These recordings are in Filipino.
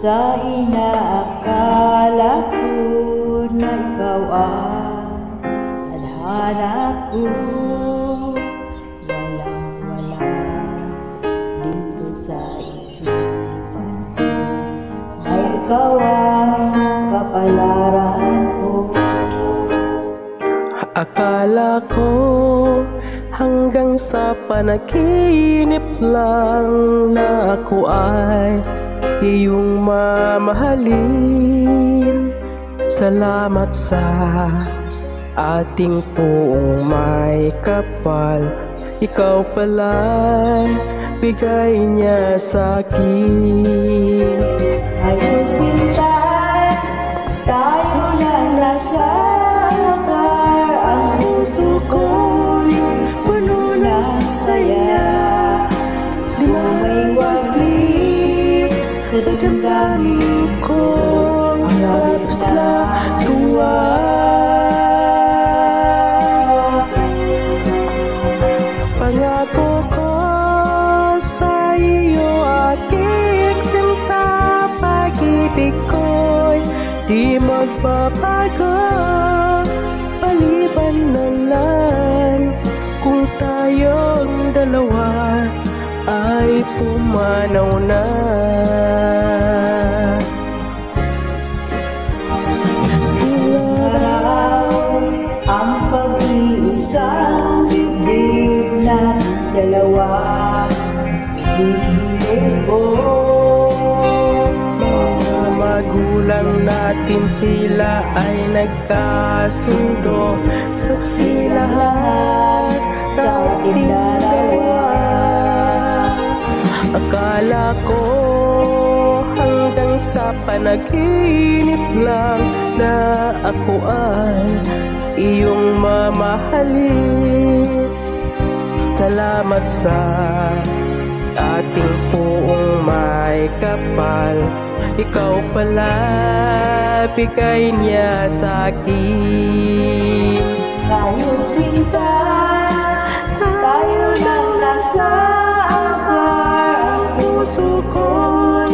sa inaakala ko na ikaw ang tadhana ko. Walang-wala dito sa isipan ko na ikaw ang kapalaran ko. Akala ko hanggang sa panaginip lang na ako ay iyong mamahalin. Salamat sa ating puong may kapal, ikaw pala'y bigay niya sa'kin. Ayun sinta, tayo lang nasa akar, ang puso ko'y puno ng saya. Di may waglit sa damdamin ko, labis na tuwa. Pangako ko sa iyo aking sinta, pag-ibig ko'y di magbabago. Paliban ng lan kung tayong dalawa ay pumanaw na. Ang pag-iisang bibig na dalawa, bibig ko. Mga magulang natin sila ay nagkasundo, saksi lahat sa ating dalawa. Akala ko hanggang sa panaginip lang na ako ay iyong mamahalin. Salamat sa ating puong may kapal, ikaw pala bigay niya sa'kin. Tayo sinta, tayo lang nasa akar, ang puso ko'y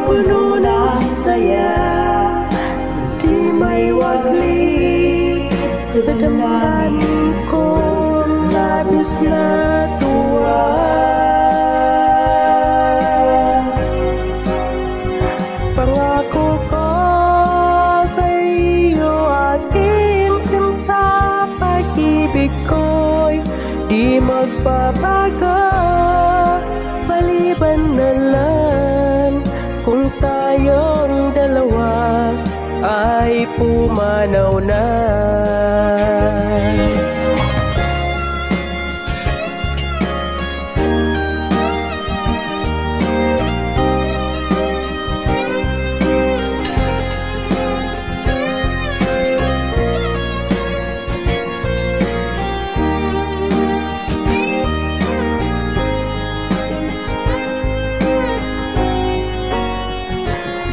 puno ng saya. Di may waglit sa damdamin ko, labis na tuwa. Pangako ko sa iyo aking sinta, pag-ibig ko'y di magbabago. Maliban na lang kung tayong dalawa ay pumanaw na.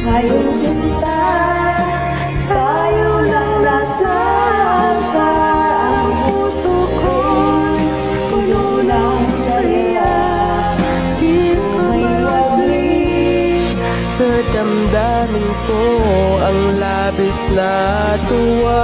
Ngayong sinta, tayo lang nasa akar, ang puso ko'y puno ng saya. Di ka malabig sa damdamin ko, ang labis na tuwa.